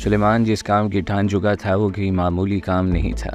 सुलेमान जिस काम की ठान चुका था वो कोई मामूली काम नहीं था,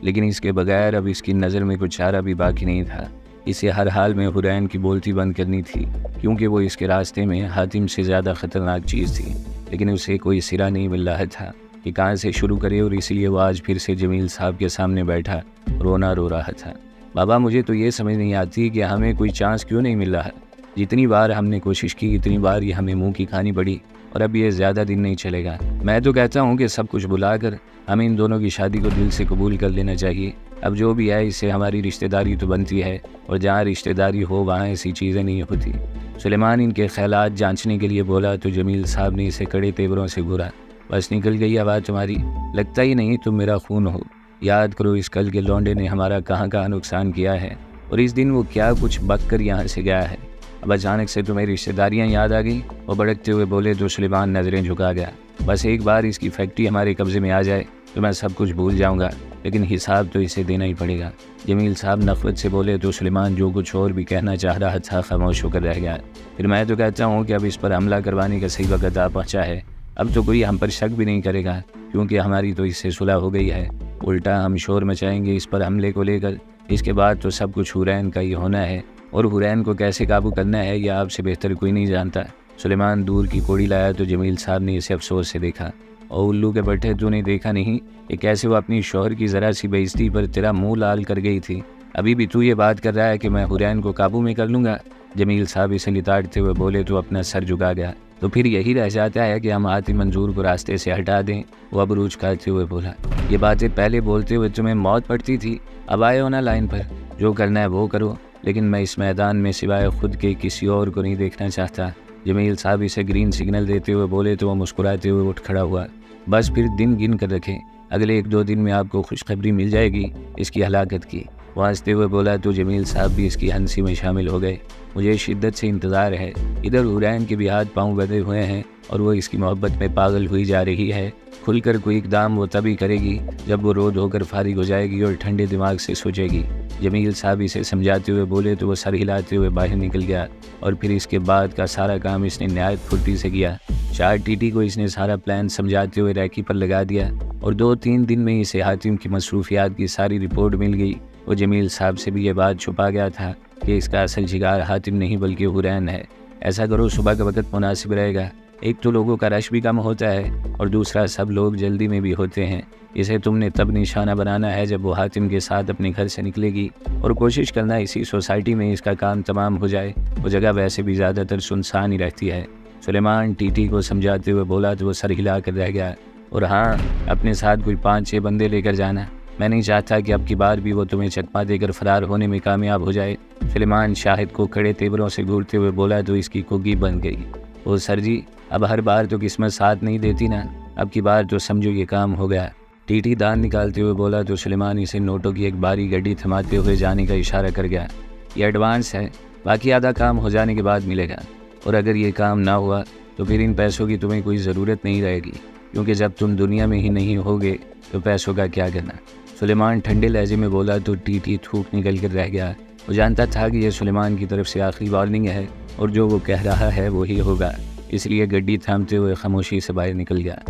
लेकिन इसके बगैर अब इसकी नज़र में कुछ चारा भी बाकी नहीं था। इसे हर हाल में हुरैन की बोलती बंद करनी थी, क्योंकि वो इसके रास्ते में हातिम से ज़्यादा ख़तरनाक चीज़ थी। लेकिन उसे कोई सिरा नहीं मिल रहा था कि कहाँ से शुरू करे, और इसीलिए वो आज फिर से जमील साहब के सामने बैठा रोना रो रहा था। बाबा, मुझे तो ये समझ नहीं आती कि हमें कोई चांस क्यों नहीं मिल रहा। जितनी बार हमने कोशिश की इतनी बार ये हमें मुँह की खानी पड़ी, और अब ये ज़्यादा दिन नहीं चलेगा। मैं तो कहता हूँ कि सब कुछ भुलाकर हमें इन दोनों की शादी को दिल से कबूल कर लेना चाहिए। अब जो भी है इससे हमारी रिश्तेदारी तो बनती है, और जहाँ रिश्तेदारी हो वहाँ ऐसी चीज़ें नहीं होती। सुलेमान इनके ख्यालात जांचने के लिए बोला तो जमील साहब ने इसे कड़े तेवरों से घूरा। बस निकल गई आवाज़ तुम्हारी, लगता ही नहीं तुम मेरा खून हो। याद करो इस कल के लौंडे ने हमारा कहाँ कहाँ नुकसान किया है, और इस दिन वो क्या कुछ बक कर यहाँ से गया है। अब अचानक से तुम्हें रिश्तेदारियाँ याद आ गई। वो भड़कते हुए बोले तो सुलेमान नज़रें झुका गया। बस एक बार इसकी फैक्ट्री हमारे कब्ज़े में आ जाए तो मैं सब कुछ भूल जाऊँगा, लेकिन हिसाब तो इसे देना ही पड़ेगा। जमील साहब नफ़रत से बोले तो सुलेमान जो कुछ और भी कहना चाह रहा था खामोश होकर रह गया। फिर मैं तो कहता हूँ कि अब इस पर हमला करवाने का सही वक्त आ पहुँचा है। अब तो कोई हम पर शक भी नहीं करेगा, क्योंकि हमारी तो इससे सुलह हो गई है। उल्टा हम शोर मचाएंगे इस पर हमले को लेकर। इसके बाद तो सब कुछ हुरैन का ही होना है, और हुरैन को कैसे काबू करना है यह आपसे बेहतर कोई नहीं जानता। सुलेमान दूर की कोड़ी लाया तो जमील साहब ने इसे अफसोस से देखा। और उल्लू के बट्टे तूने देखा नहीं कि कैसे वो अपनी शौहर की ज़रा सी बेइज्जती पर तेरा मुंह लाल कर गई थी। अभी भी तू ये बात कर रहा है कि मैं हुरैन को काबू में कर लूँगा। जमील साहब इसे लिताड़ते हुए बोले तो अपना सर झुका गया। तो फिर यही रह जाता है कि हम आतिम मंजूर को रास्ते से हटा दें। वो अब रूज खाते हुए बोला, ये बातें पहले बोलते हुए तुम्हें मौत पड़ती थी, अब आए हो ना लाइन पर। जो करना है वो करो, लेकिन मैं इस मैदान में सिवाय खुद के किसी और को नहीं देखना चाहता। जमील साहब इसे ग्रीन सिग्नल देते हुए बोले तो वो मुस्कुराते हुए उठ खड़ा हुआ। बस फिर दिन गिन कर रखें, अगले 1-2 दिन में आपको खुशखबरी मिल जाएगी इसकी हलाकत की। वो हंसते हुए बोला तो जमील साहब भी इसकी हंसी में शामिल हो गए। मुझे शिद्दत से इंतज़ार है। इधर हुरैन के भी हाथ पाँव बंधे हुए हैं, और वो इसकी मोहब्बत में पागल हुई जा रही है। खुलकर कोई इकदाम वो तभी करेगी जब वो रोद होकर फारिग हो जाएगी और ठंडे दिमाग से सोचेगी। जमील साहब इसे समझाते हुए बोले तो वो सर हिलाते हुए बाहर निकल गया, और फिर इसके बाद का सारा काम इसने नहायत फुर्ती से किया। 4 टीटी को इसने सारा प्लान समझाते हुए रैकी पर लगा दिया, और 2-3 दिन में इसे हातिम की मसरूफियात की सारी रिपोर्ट मिल गई। वो जमील साहब से भी ये बात छुपा गया था कि इसका असल शिकार हातिम नहीं बल्कि हुरैन है। ऐसा करो सुबह का वक्त मुनासिब रहेगा। एक तो लोगों का रश भी कम होता है, और दूसरा सब लोग जल्दी में भी होते हैं। इसे तुमने तब निशाना बनाना है जब वो हातिम के साथ अपने घर से निकलेगी, और कोशिश करना इसी सोसाइटी में इसका काम तमाम हो जाए। वो जगह वैसे भी ज़्यादातर सुनसान ही रहती है। सुलेमान टीटी को समझाते हुए बोला तो वो सर हिला कर रह गया। और हाँ, अपने साथ कोई 5-6 बंदे लेकर जाना। मैं नहीं चाहता कि अब की बार भी वो तुम्हें चकमा देकर फरार होने में कामयाब हो जाए। सुलेमान शाहिद को खड़े तेवरों से घूरते हुए बोला तो इसकी कुगी बन गई। ओ सर जी, अब हर बार तो किस्मत साथ नहीं देती ना, अब की बार तो समझो ये काम हो गया। टीटी दान निकालते हुए बोला तो सुलेमान इसे नोटों की एक बारी गड्डी थमाते हुए जाने का इशारा कर गया। ये एडवांस है, बाकी आधा काम हो जाने के बाद मिलेगा, और अगर ये काम ना हुआ तो फिर इन पैसों की तुम्हें कोई ज़रूरत नहीं रहेगी, क्योंकि जब तुम दुनिया में ही नहीं होगे तो पैसों का क्या करना। सुलेमान ठंडे लहजे में बोला तो टीटी थूक निकल कर रह गया। वो जानता था कि यह सुलेमान की तरफ से आखिरी वार्निंग है, और जो वो कह रहा है वही होगा, इसलिए गड्डी थामते हुए खामोशी से बाहर निकल गया।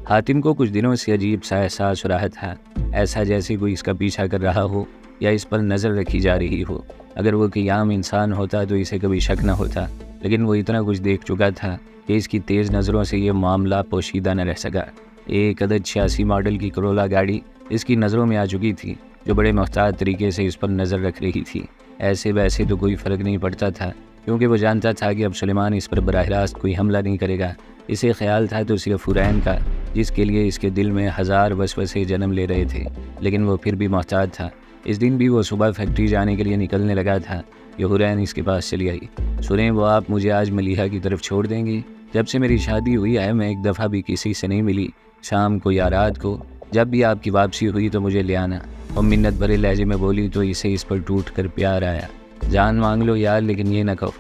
हातिम को कुछ दिनों से अजीब सा एहसास हो रहा था, ऐसा जैसे कोई इसका पीछा कर रहा हो या इस पर नज़र रखी जा रही हो। अगर वो कोई आम इंसान होता तो इसे कभी शक न होता, लेकिन वो इतना कुछ देख चुका था कि इसकी तेज़ नज़रों से ये मामला पोशीदा न रह सका। एक अदद 86 मॉडल की करोला गाड़ी इसकी नज़रों में आ चुकी थी, जो बड़े मुख्तार तरीके से इस पर नज़र रख रही थी। ऐसे वैसे तो कोई फ़र्क नहीं पड़ता था, क्योंकि वो जानता था कि अब सुलेमान इस पर बराह रास्त कोई हमला नहीं करेगा। इसे ख्याल था तो सिर्फ हुरैन का, जिसके लिए इसके दिल में 1000 वसवसे जन्म ले रहे थे, लेकिन वो फिर भी मोहताज था। इस दिन भी वो सुबह फैक्ट्री जाने के लिए निकलने लगा था कि हुरैन इसके पास चली आई। सुने वो, आप मुझे आज मलिहा की तरफ छोड़ देंगी? जब से मेरी शादी हुई है मैं एक दफ़ा भी किसी से नहीं मिली, शाम को या रात को, जब भी आपकी वापसी हुई तो मुझे ले आना। और मिन्नत भरे लहजे में बोली तो इसे इस पर टूट कर प्यार आया। जान मांग लो यार, लेकिन ये न कहो।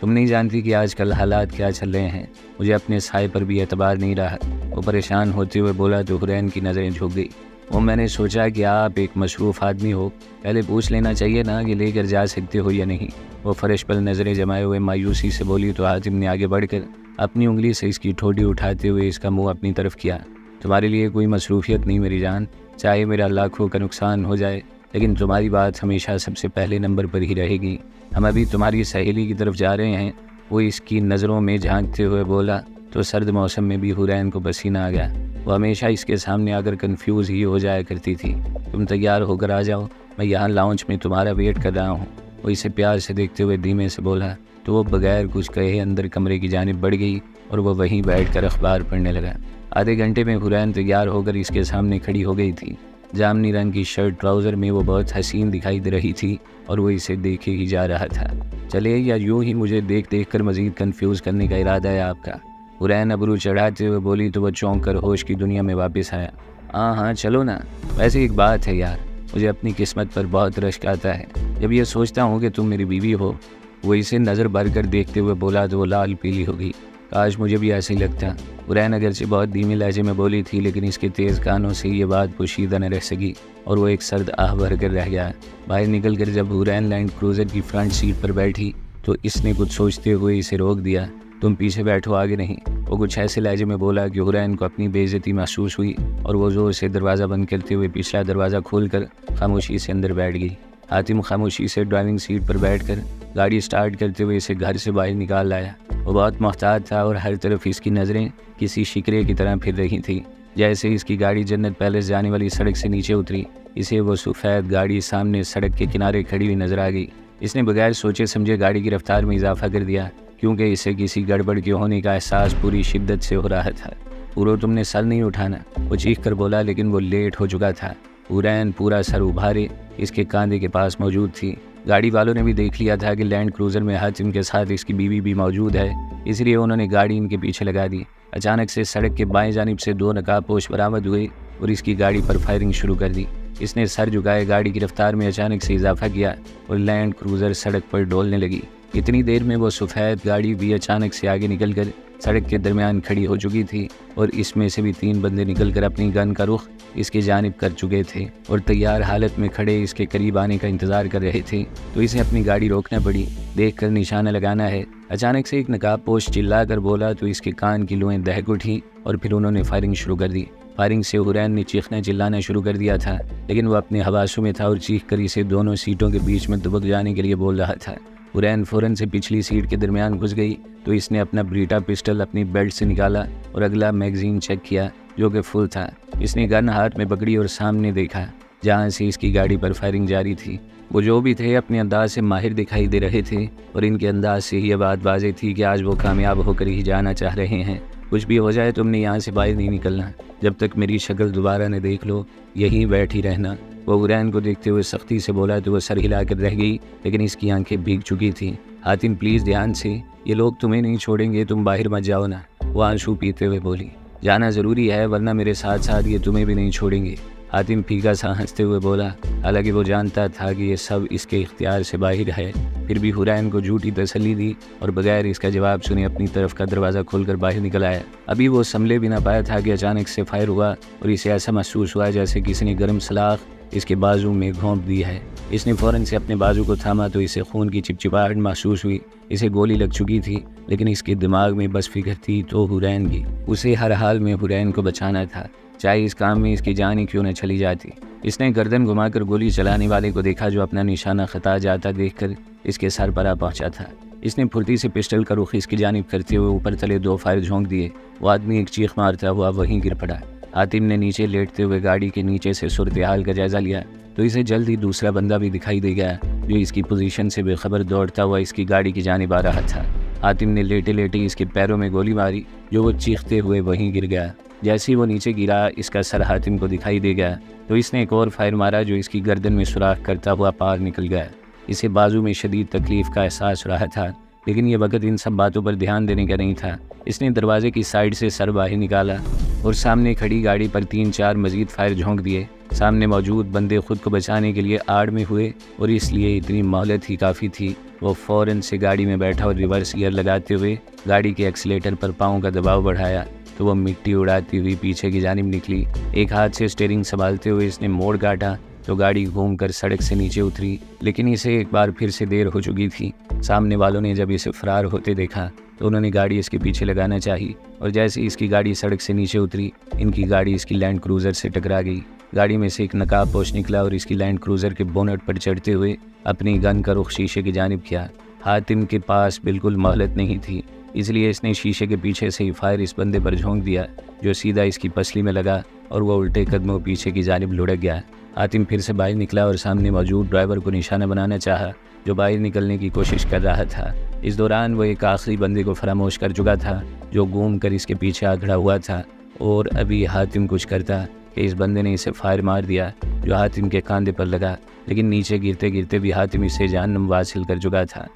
तुम नहीं जानती कि आजकल हालात क्या चल रहे हैं। मुझे अपने साय पर भी एतबार नहीं रहा। वो परेशान होते हुए बोला तो हुरैन की नज़रें झुक गई। वो मैंने सोचा कि आप एक मशरूफ़ आदमी हो, पहले पूछ लेना चाहिए ना कि लेकर जा सकते हो या नहीं। वो फर्श पर नज़रें जमाए हुए मायूसी से बोली तो हातिम ने आगे बढ़कर अपनी उंगली से इसकी ठोड़ी उठाते हुए इसका मुंह अपनी तरफ किया। तुम्हारे लिए कोई मसरूफियत नहीं मेरी जान, चाहे मेरा लाखों का नुकसान हो जाए, लेकिन तुम्हारी बात हमेशा सबसे पहले नंबर पर ही रहेगी। हम अभी तुम्हारी सहेली की तरफ जा रहे हैं। वो इसकी नज़रों में झांकते हुए बोला तो सर्द मौसम में भी हुरैन को पसीना आ गया। वो हमेशा इसके सामने आकर कंफ्यूज ही हो जाया करती थी। तुम तैयार होकर आ जाओ, मैं यहाँ लाउंज में तुम्हारा वेट कर रहा हूँ। वो इसे प्यार से देखते हुए धीमे से बोला तो वो बगैर कुछ कहे अंदर कमरे की जानिब बढ़ गई और वो वहीं बैठकर अखबार पढ़ने लगा। आधे घंटे में हुरैन तैयार होकर इसके सामने खड़ी हो गई थी। जामनी रंग की शर्ट ट्राउज़र में वो बहुत हसीन दिखाई दे रही थी और वो इसे देखे ही जा रहा था। चले या यूँ ही मुझे देख देख कर मज़ीद कन्फ्यूज़ करने का इरादा है आपका? हुरैन अबरू चढ़ाते हुए बोली तो वह चौंक कर होश की दुनिया में वापस आया। हाँ चलो ना। वैसे एक बात है यार, मुझे अपनी किस्मत पर बहुत रश्क आता है जब ये सोचता हूँ कि तुम मेरी बीवी हो। वो इसे नज़र भर कर देखते हुए बोला तो वो लाल पीली हो गई। काश मुझे भी ऐसे ही लगता। हुरैन अगरचे बहुत धीमे लहजे में बोली थी, लेकिन इसके तेज़ कानों से ये बात पोशीदा न रह सकी और वो एक सर्द आह भर कर रह गया। बाहर निकल कर जब हुरैन लैंड क्रूज़र की फ्रंट सीट पर बैठी तो इसने कुछ सोचते हुए इसे रोक दिया। तुम पीछे बैठो, आगे नहीं। वो कुछ ऐसे लहजे में बोला कि हुरैन को अपनी बेइज्जती महसूस हुई और वो ज़ोर से दरवाज़ा बंद करते हुए पिछला दरवाज़ा खोलकर खामोशी से अंदर बैठ गई। हातिम खामोशी से ड्राइविंग सीट पर बैठकर गाड़ी स्टार्ट करते हुए इसे घर से बाहर निकाल लाया। वो बहुत मोहतात था और हर तरफ इसकी नज़रें किसी शिकरे की तरह फिर रही थी। जैसे इसकी गाड़ी जन्नत पैलेस जाने वाली सड़क से नीचे उतरी, इसे वो सफ़ेद गाड़ी सामने सड़क के किनारे खड़ी हुई नजर आ गई। इसने बगैर सोचे समझे गाड़ी की रफ्तार में इजाफा कर दिया, क्योंकि इसे किसी गड़बड़ के होने का एहसास पूरी शिद्दत से हो रहा था। पूरा तुमने सर नहीं उठाना, वो चीख कर बोला, लेकिन वो लेट हो चुका था। हुरैन पूरा सर उभारे इसके कांधे के पास मौजूद थी। गाड़ी वालों ने भी देख लिया था कि लैंड क्रूज़र में हातिम के साथ इसकी बीवी भी मौजूद है, इसलिए उन्होंने गाड़ी इनके पीछे लगा दी। अचानक से सड़क के बाएं जानिब से 2 नकाबपोश बरामद हुए और इसकी गाड़ी पर फायरिंग शुरू कर दी। इसने सर झुकाए गाड़ी की रफ्तार में अचानक से इजाफा किया और लैंड क्रूज़र सड़क पर डोलने लगी। इतनी देर में वो सफ़ेद गाड़ी भी अचानक से आगे निकलकर सड़क के दरमियान खड़ी हो चुकी थी और इसमें से भी 3 बंदे निकलकर अपनी गन का रुख इसकी जानिब कर चुके थे और तैयार हालत में खड़े इसके करीब आने का इंतज़ार कर रहे थे। तो इसे अपनी गाड़ी रोकना पड़ी, देखकर निशाना लगाना है। अचानक से एक नकाबपोश चिल्ला कर बोला तो इसके कान की लुएं दहक उठी और फिर उन्होंने फायरिंग शुरू कर दी। फायरिंग से हुरैन ने चीखना चिल्लाना शुरू कर दिया था, लेकिन वह अपने हवासों में था और चीख कर इसे दोनों सीटों के बीच में दुबक जाने के लिए बोल रहा था। हुरैन फ़ौरन से पिछली सीट के दरमियान घुस गई तो इसने अपना ब्रीटा पिस्टल अपनी बेल्ट से निकाला और अगला मैगज़ीन चेक किया, जो कि फुल था। इसने गन हाथ में पकड़ी और सामने देखा जहाँ से इसकी गाड़ी पर फायरिंग जारी थी। वो जो भी थे अपने अंदाज से माहिर दिखाई दे रहे थे और इनके अंदाज से ये बात वाज़ेह थी कि आज वो कामयाब होकर ही जाना चाह रहे हैं। कुछ भी हो जाए तुमने यहाँ से बाहर नहीं निकलना, जब तक मेरी शक्ल दोबारा न देख लो, यहीं बैठी रहना। वो हुरैन को देखते हुए सख्ती से बोला तो वह सर हिलाकर रह गई, लेकिन इसकी आंखें भीग चुकी थीं। हातिम प्लीज़ ध्यान से, ये लोग तुम्हें नहीं छोड़ेंगे, तुम बाहर मत जाओ ना। वो आंसू पीते हुए बोली, जाना ज़रूरी है वरना मेरे साथ साथ ये तुम्हें भी नहीं छोड़ेंगे। हातिम फीका सा हंसते हुए बोला, हालांकि वो जानता था कि ये सब इसके इख्तियार से बाहर है, फिर भी हुरैन को झूठी तसल्ली दी और बगैर इसका जवाब सुने अपनी तरफ का दरवाज़ा खोलकर बाहर निकल आया। अभी वो संभले भी ना पाया था कि अचानक से फायर हुआ और इसे ऐसा महसूस हुआ जैसे किसी ने गर्म सलाख इसके बाजू में घोंप दी है। इसने फ़ौरन से अपने बाजू को थामा तो इसे खून की चिपचिपाहट महसूस हुई। इसे गोली लग चुकी थी, लेकिन इसके दिमाग में बस फिक्र थी तो हुरैन की। उसे हर हाल में हुरैन को बचाना था, चाहे इस काम में इसकी जान ही क्यों न चली जाती। इसने गर्दन घुमाकर गोली चलाने वाले को देखा, जो अपना निशाना खता जाता देखकर इसके सर पर आ पहुंचा था। इसने फुर्ती से पिस्टल का रुख इसकी जानिब करते हुए ऊपर तले 2 फायर झोंक दिए। वो आदमी एक चीख मारता हुआ वहीं गिर पड़ा। हातिम ने नीचे लेटते हुए गाड़ी के नीचे से सूरत हाल का जायजा लिया तो इसे जल्द ही दूसरा बंदा भी दिखाई दे गया, जो इसकी पोजीशन से बेखबर दौड़ता हुआ इसकी गाड़ी की जानिब आ रहा था। हातिम ने लेटे लेटे इसके पैरों में गोली मारी, जो वो चीखते हुए वहीं गिर गया। जैसे ही वो नीचे गिरा, इसका सर हातिम को दिखाई दे गया तो इसने एक और फायर मारा, जो इसकी गर्दन में सुराख करता हुआ पार निकल गया। इसे बाजू में शदीद तकलीफ का एहसास हो रहा था, लेकिन ये वक्त इन सब बातों पर ध्यान देने का नहीं था। इसने दरवाजे की साइड से सर बाहर निकाला और सामने खड़ी गाड़ी पर 3-4 मजीद फायर झोंक दिए। सामने मौजूद बंदे खुद को बचाने के लिए आड़ में हुए और इसलिए इतनी मोहलत ही काफ़ी थी। वो फ़ौरन से गाड़ी में बैठा और रिवर्स गियर लगाते हुए गाड़ी के एक्सीलेटर पर पाँव का दबाव बढ़ाया तो वह मिट्टी उड़ाती हुई पीछे की जानिब निकली। एक हाथ से स्टीयरिंग संभालते हुए इसने मोड़ काटा तो गाड़ी घूमकर सड़क से नीचे उतरी, लेकिन इसे एक बार फिर से देर हो चुकी थी। सामने वालों ने जब इसे फरार होते देखा तो उन्होंने गाड़ी इसके पीछे लगाना चाही और जैसे ही इसकी गाड़ी सड़क से नीचे उतरी, इनकी गाड़ी इसकी लैंड क्रूज़र से टकरा गई। गाड़ी में से एक नकाबपोश निकला और इसकी लैंड क्रूज़र के बोनट पर चढ़ते हुए अपनी गन का रुख शीशे की जानिब किया। हातिम के पास बिल्कुल मोहलत नहीं थी, इसलिए इसने शीशे के पीछे से ही फायर इस बंदे पर झोंक दिया, जो सीधा इसकी पसली में लगा और वह उल्टे कदमों पीछे की जानिब लुढ़क गया। हातिम फिर से बाहर निकला और सामने मौजूद ड्राइवर को निशाना बनाना चाहा, जो बाहर निकलने की कोशिश कर रहा था। इस दौरान वो एक आखिरी बंदे को फरामोश कर चुका था, जो घूम कर इसके पीछे आ खड़ा हुआ था। और अभी हातिम कुछ करता कि इस बंदे ने इसे फायर मार दिया, जो हातिम के कंधे पर लगा, लेकिन नीचे गिरते गिरते भी हातिम इससे जान हासिल कर चुका था।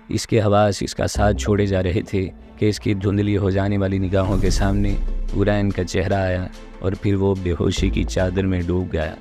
इसके हवास इसका साथ छोड़े जा रहे थे कि इसकी धुंधली हो जाने वाली निगाहों के सामने हुरैन का चेहरा आया और फिर वो बेहोशी की चादर में डूब गया।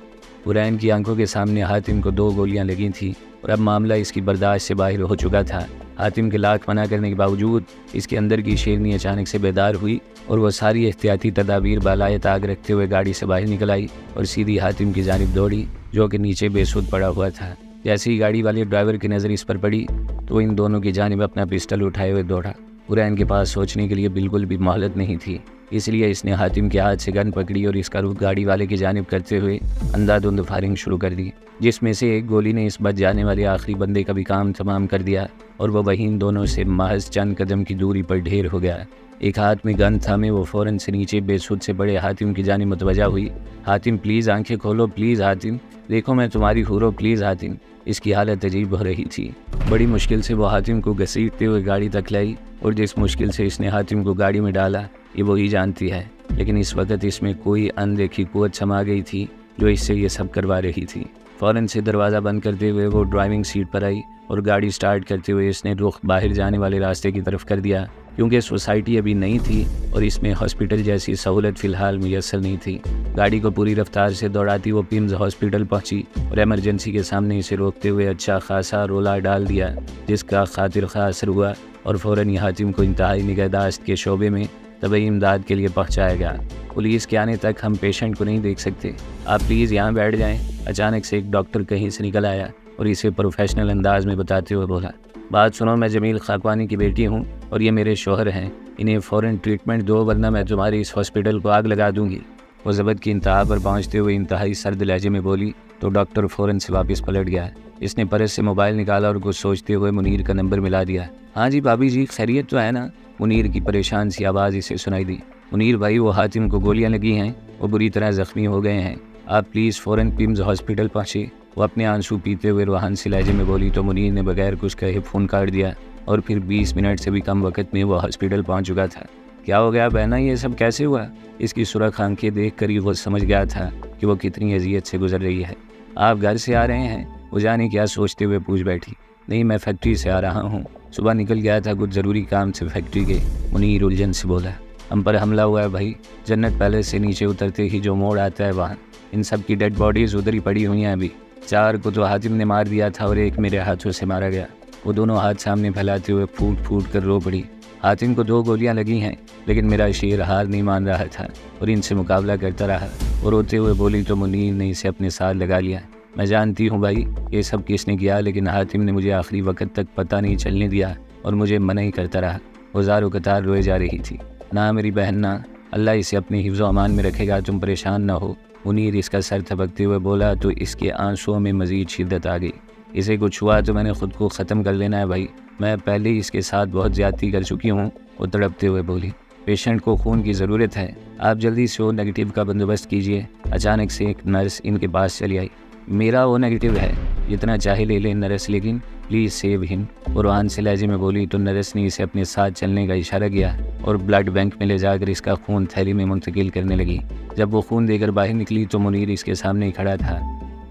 हुरैन की आंखों के सामने हातिम को 2 गोलियां लगी थी और अब मामला इसकी बर्दाश्त से बाहर हो चुका था। हातिम के लाख मना करने के बावजूद इसके अंदर की शेरनी अचानक से बेदार हुई और वह सारी एहतियाती तदाबीर बालाए ताक रखते हुए गाड़ी से बाहर निकल आई और सीधी हातिम की जानिब दौड़ी, जो कि नीचे बेसुध पड़ा हुआ था। जैसे ही गाड़ी वाले ड्राइवर की नज़र इस पर पड़ी तो इन दोनों की जानिब अपना पिस्टल उठाए हुए दौड़ा। हुरैन के पास सोचने के लिए बिल्कुल भी मोहलत नहीं थी, इसलिए इसने हातिम के हाथ से गन पकड़ी और इसका रुख गाड़ी वाले की जानिब करते हुए अंधाधुंध फायरिंग शुरू कर दी, जिसमें से एक गोली ने इस बच जाने वाले आखिरी बंदे का भी काम तमाम कर दिया और वह वहीं इन दोनों से महज चंद कदम की दूरी पर ढेर हो गया। एक हाथ में गन थामे वो फ़ौरन से नीचे बेसुध से बड़े हातिम की जानिब मुतवज्जा हुई। हातिम प्लीज़ आंखें खोलो, प्लीज़ हातिम, देखो मैं तुम्हारी हूरो, प्लीज़ हातिम। इसकी हालत अजीब हो रही थी। बड़ी मुश्किल से वो हातिम को घसीटते हुए गाड़ी तक लाई और जिस मुश्किल से इसने हातिम को गाड़ी में डाला ये वो ही जानती है, लेकिन इस वक्त इसमें कोई अनदेखी कुव्वत समा गई थी जो इससे ये सब करवा रही थी। फ़ौरन से दरवाज़ा बंद करते हुए वो ड्राइविंग सीट पर आई और गाड़ी स्टार्ट करते हुए इसने रुख बाहर जाने वाले रास्ते की तरफ कर दिया, क्योंकि सोसाइटी अभी नई थी और इसमें हॉस्पिटल जैसी सहूलत फ़िलहाल मुयस्सर नहीं थी। गाड़ी को पूरी रफ्तार से दौड़ाती वो पिम्स हॉस्पिटल पहुंची और एमरजेंसी के सामने इसे रोकते हुए अच्छा खासा रोला डाल दिया, जिसका खातिर खा असर हुआ और फ़ौरन हातिम को इंतहाई निगहदाश्त के शोबे में तबई इमदाद के लिए पहुँचाया गया। पुलिस के आने तक हम पेशेंट को नहीं देख सकते, आप प्लीज़ यहाँ बैठ जाएँ। अचानक से एक डॉक्टर कहीं से निकल आया और इसे प्रोफेशनल अंदाज में बताते हुए बोला, बात सुनो, मैं जमील खाकवानी की बेटी हूँ और ये मेरे शोहर हैं, इन्हें फ़ौरन ट्रीटमेंट दो वरना मैं तुम्हारी इस हॉस्पिटल को आग लगा दूँगी। वो ज़बत की इंतहा पर पहुँचते हुए इंतहाई सर्द लहजे में बोली तो डॉक्टर फ़ौरन से वापस पलट गया। इसने पर्स से मोबाइल निकाला और कुछ सोचते हुए मुनीर का नंबर मिला दिया। हाँ जी भाभी जी, खैरियत तो है ना? मुनीर की परेशान सी आवाज़ इसे सुनाई दी। मुनीर भाई, वो हातिम को गोलियां लगी हैं, वो बुरी तरह ज़ख्मी हो गए हैं, आप प्लीज़ फ़ौरन पिम्स हॉस्पिटल पहुँचे। वो अपने आंसू पीते हुए रूहान से लहजे में बोली तो मुनीर ने बगैर कुछ कहे फ़ोन काट दिया और फिर 20 मिनट से भी कम वक्त में वो हॉस्पिटल पहुँच चुका था। क्या हो गया बहना, ये सब कैसे हुआ? इसकी सुरख आंखें देख कर ही वो समझ गया था कि वो कितनी अजियत से गुजर रही है। आप घर से आ रहे हैं? वो जाने क्या सोचते हुए पूछ बैठी। नहीं, मैं फैक्ट्री से आ रहा हूँ, सुबह निकल गया था कुछ ज़रूरी काम से फैक्ट्री के। मुनीर उलझन से बोला। हम पर हमला हुआ है भाई, जन्नत पैलेस से नीचे उतरते ही जो मोड़ आता है वहाँ, इन सब की डेड बॉडीज़ उधर ही पड़ी हुई हैं अभी। 4 को तो हातिम ने मार दिया था और एक मेरे हाथों से मारा गया। वो दोनों हाथ सामने फैलाते हुए फूट फूट कर रो पड़ी। हातिम को 2 गोलियां लगी हैं, लेकिन मेरा शेर हार नहीं मान रहा था और इनसे मुकाबला करता रहा। वो रोते हुए बोली तो मुनीर ने इसे अपने साथ लगा लिया। मैं जानती हूँ भाई ये सब किसने किया, लेकिन हातिम ने मुझे आखिरी वक्त तक पता नहीं चलने दिया और मुझे मना ही करता रहा। वो ज़ारो कतार रोए जा रही थी। ना मेरी बहन ना, अल्लाह इसे अपने हिफ्ज़ अमान में रखेगा, तुम परेशान ना हो। मुनीर इसका सर थपकते हुए बोला तो इसके आंसुओं में मज़ीद शिद्दत आ गई। इसे कुछ हुआ तो मैंने ख़ुद को ख़त्म कर लेना है भाई, मैं पहले ही इसके साथ बहुत ज़्यादती कर चुकी हूँ। वो तड़पते हुए बोली। पेशेंट को खून की ज़रूरत है, आप जल्दी से ओ नेगेटिव का बंदोबस्त कीजिए। अचानक से एक नर्स इनके पास चली आई। मेरा ओ नेगेटिव है, जितना चाहे ले लें नर्स, लेकिन प्लीज़ सेव हिम। वो रूहान से लहजे में बोली तो नर्स ने इसे अपने साथ चलने का इशारा किया और ब्लड बैंक में ले जाकर इसका खून थैली में मुंतकिल करने लगी। जब वो खून देकर बाहर निकली तो मुनीर इसके सामने ही खड़ा था।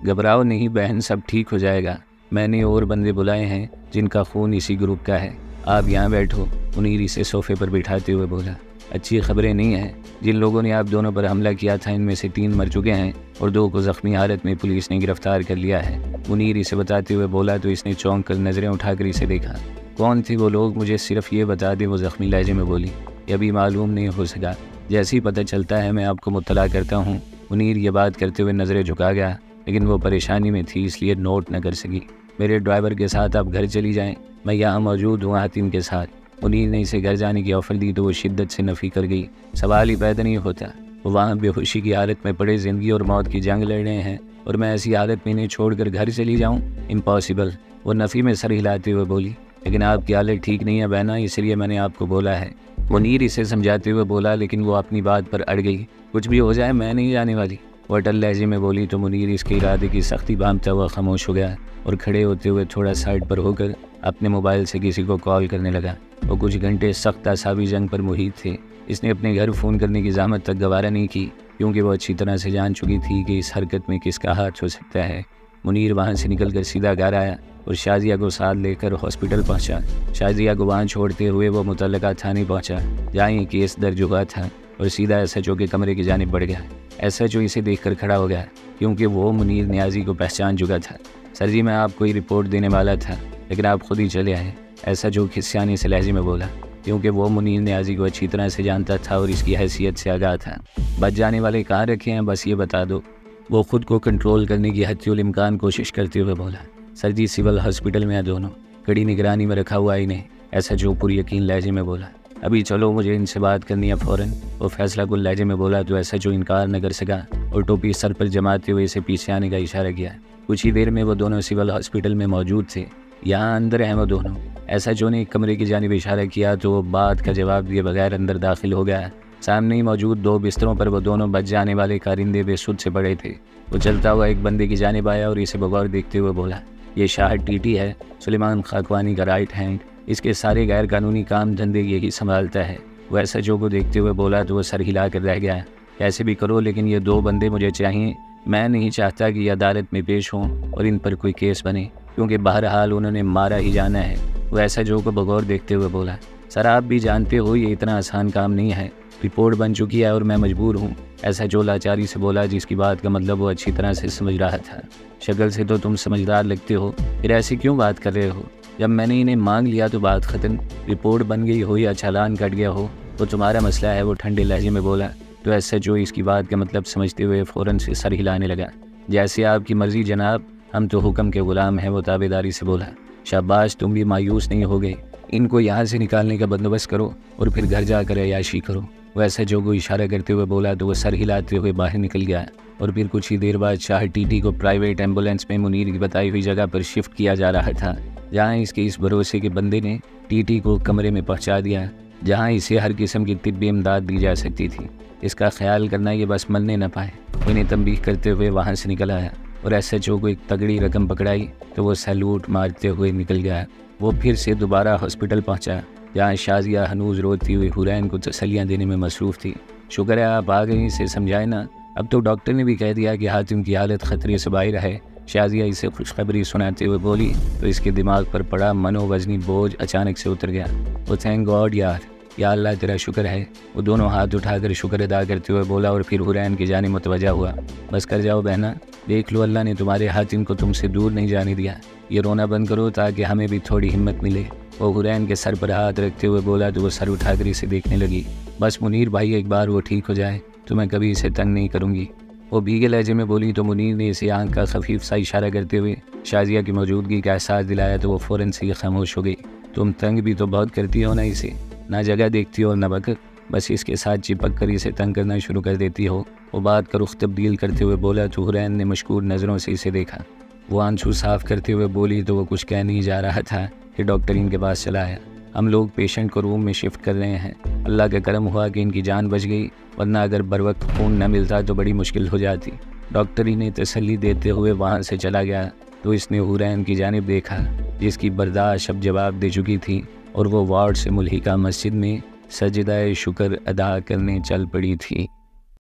घबराओ नहीं बहन, सब ठीक हो जाएगा, मैंने और बंदे बुलाए हैं जिनका खून इसी ग्रुप का है, आप यहाँ बैठो। मुनीर इसे सोफे पर बिठाते हुए बोला। अच्छी खबरें नहीं हैं, जिन लोगों ने आप दोनों पर हमला किया था इनमें से 3 मर चुके हैं और 2 को ज़ख्मी हालत में पुलिस ने गिरफ्तार कर लिया है। मुनीर इसे बताते हुए बोला तो इसने चौंक कर नज़रें उठाकर इसे देखा। कौन थे वो लोग, मुझे सिर्फ ये बता दें, वो ज़ख्मी लहजे में बोली। ये अभी मालूम नहीं हो सका, जैसे ही पता चलता है मैं आपको मुत्तला करता हूँ। मुनीर ये बात करते हुए नज़रें झुका गया, लेकिन वो परेशानी में थी इसलिए नोट न कर सकी। मेरे ड्राइवर के साथ आप घर चली जाएँ, मैं यहाँ मौजूद हूँ हातिम के साथ। मुनीर ने इसे घर जाने की ऑफ़र दी तो वो शिद्दत से नफ़ी कर गई। सवाल ही पैदा नहीं होता, वो वहाँ बेहोशी की हालत में पड़े ज़िंदगी और मौत की जंग लड़ रहे हैं और मैं ऐसी हालत में इन्हें छोड़कर घर चली जाऊँ? इम्पॉसिबल। वो नफ़ी में सर हिलाते हुए बोली। लेकिन आपकी हालत ठीक नहीं है बहना, इसलिए मैंने आपको बोला है। मुनीर इसे समझाते हुए बोला, लेकिन वो अपनी बात पर अड़ गई। कुछ भी हो जाए मैं नहीं जाने वाली, वो अटल लहजे में बोली तो मुनीर इसके इरादे की सख्ती बांधता हुआ खामोश हो गया और खड़े होते हुए थोड़ा साइड पर होकर अपने मोबाइल से किसी को कॉल करने लगा। वो कुछ घंटे सख्त असाबी जंग पर मुहित थे। इसने अपने घर फ़ोन करने की ज़हमत तक गवारा नहीं की, क्योंकि वो अच्छी तरह से जान चुकी थी कि इस हरकत में किसका हाथ हो सकता है। मुनीर वहाँ से निकलकर सीधा घर आया और शाजिया को साथ लेकर हॉस्पिटल पहुँचा। शाजिया को वहाँ छोड़ते हुए वो मुतल्लका थाने पहुँचा, जहाँ ये केस दर्ज हुआ था, और सीधा SHO के कमरे की जानिब बढ़ गया। SHO इसे देखकर खड़ा हो गया, क्योंकि वो मुनीर नियाज़ी को पहचान चुका था। सर जी, मैं आपको ही रिपोर्ट देने वाला था, लेकिन आप खुद ही चले आए, SHO खिस्यानी से लहजे में बोला, क्योंकि वो मुनीर नियाज़ी को अच्छी तरह से जानता था और इसकी हैसियत से आगाह था। बच जाने वाले कहाँ रखे हैं, बस ये बता दो। वो खुद को कंट्रोल करने की हत्युल इम्कान कोशिश करते हुए बोला। सर जी, सिविल हॉस्पिटल में है दोनों, कड़ी निगरानी में रखा हुआ इन्हें, SHO पूरी यकीन लहजे में बोला। अभी चलो, मुझे इनसे बात करनी है फ़ौरन, वो फैसला कुल लहजे में बोला तो SHO इनकार न कर सका और टोपी सर पर जमाते हुए इसे पीछे आने का इशारा किया। कुछ ही देर में वो दोनों सिविल हॉस्पिटल में मौजूद थे। यहाँ अंदर हैं वो दोनों। SHO ने एक कमरे की जानिब इशारा किया तो वो बात का जवाब दिए बगैर अंदर दाखिल हो गया। सामने ही मौजूद 2 बिस्तरों पर वो दोनों बच जाने वाले कारिंदे बेसुध से पड़े थे। वो चलता हुआ एक बंदे की जानिब आया और इसे बगौर देखते हुए बोला, ये शाह टीटी है, सुलेमान खाकवानी का राइट हैंड, इसके सारे गैर कानूनी काम धंधे यही संभालता है। वो SHO को देखते हुए बोला तो वो सर हिला कर रह गया। कैसे भी करो, लेकिन ये 2 बंदे मुझे चाहिए। मैं नहीं चाहता कि ये अदालत में पेश हों और इन पर कोई केस बने, क्योंकि बहरहाल उन्होंने मारा ही जाना है। वो SHO को बगौर देखते हुए बोला, सर आप भी जानते हो ये इतना आसान काम नहीं है, रिपोर्ट बन चुकी है और मैं मजबूर हूँ। SHO लाचारी से बोला, जिसकी बात का मतलब वो अच्छी तरह से समझ रहा था। शक्ल से तो तुम समझदार लगते हो, फिर ऐसी क्यों बात कर रहे हो? जब मैंने इन्हें मांग लिया तो बात ख़त्म। रिपोर्ट बन गई हो या चालान कट गया हो तो तुम्हारा मसला है, वो ठंडे लहजे में बोला। तो SHO इसकी बात का मतलब समझते हुए फ़ौरन से सर हिलाने लगा। जैसे आपकी मर्ज़ी जनाब, हम तो हुक्म के ग़ुलाम हैं, वो ताबेदारी से बोला। शाबाश, तुम भी मायूस नहीं हो गए। इनको यहाँ से निकालने का बंदोबस्त करो और फिर घर जाकर अय्याशी करो, वो SHO को इशारा करते हुए बोला तो वो सर हिलाते हुए बाहर निकल गया। और फिर कुछ ही देर बाद शाह टीटी को प्राइवेट एम्बुलेंस में मुनीर की बताई हुई जगह पर शिफ्ट किया जा रहा था, जहाँ इसके इस भरोसे के बंदे ने टीटी को कमरे में पहुँचा दिया, जहाँ इसे हर किस्म की तिब्बी इमदाद दी जा सकती थी। इसका ख्याल करना ये बस मरने न पाए। इन्हें तंबीह करते हुए वहाँ से निकल आया और SHO को एक तगड़ी रकम पकड़ाई तो वो सैल्यूट मारते हुए निकल गया। वो फिर से दोबारा हॉस्पिटल पहुँचा, जहाँ शाजिया हनूज रोती हुई हुरैन को तसल्लियाँ देने में मसरूफ़ थी। शुक्र है आप आ गई, इसे समझाए ना। अब तो डॉक्टर ने भी कह दिया कि हातिम की हालत ख़तरे से बाहर है। शाजिया इसे खुशखबरी सुनाते हुए बोली तो इसके दिमाग पर पड़ा मनोवजनी बोझ अचानक से उतर गया। वो थैंक गॉड यार, या अल्लाह तेरा शुक्र है। वो दोनों हाथ उठाकर शुक्र अदा करते हुए बोला और फिर हुरैन की जानिब मुतवज्जा हुआ। बस कर जाओ बहना, देख लो अल्लाह ने तुम्हारे हातिम को तुमसे दूर नहीं जाने दिया। ये रोना बंद करो ताकि हमें भी थोड़ी हिम्मत मिले। वो हुरैन के सर पर हाथ रखते हुए बोला तो वो सर उठाकर इसे देखने लगी। बस मुनीर भाई, एक बार वो ठीक हो जाए तो मैं कभी इसे तंग नहीं करूँगी, वो भीगे लहजे में बोली। तो मुनीर ने इसे आंख का खफीफ सा इशारा करते हुए शाजिया की मौजूदगी का एहसास दिलाया तो वो फ़ौरन से खामोश हो गई। तुम तंग भी तो बहुत करती हो ना इसे, ना जगह देखती हो ना वक्त, बस इसके साथ चिपक कर इसे तंग करना शुरू कर देती हो। वो बात का रुख तब्दील करते हुए बोला तो हुरैन ने मशकूर नज़रों से इसे देखा। वो आंसू साफ करते हुए बोली तो वो कुछ कह नहीं जा रहा था कि डॉक्टर इनके पास चला आया। हम लोग पेशेंट को रूम में शिफ्ट कर रहे हैं। अल्लाह का करम हुआ कि इनकी जान बच गई, वरना अगर बर वक्त खून न मिलता तो बड़ी मुश्किल हो जाती। डॉक्टर इन्हें तसल्ली देते हुए वहाँ से चला गया तो इसने हुरैन की जानिब देखा, जिसकी बर्दाश्त अब जवाब दे चुकी थी और वो वार्ड से मुल्हिका मस्जिद में सजदा शुक्र अदा करने चल पड़ी थी।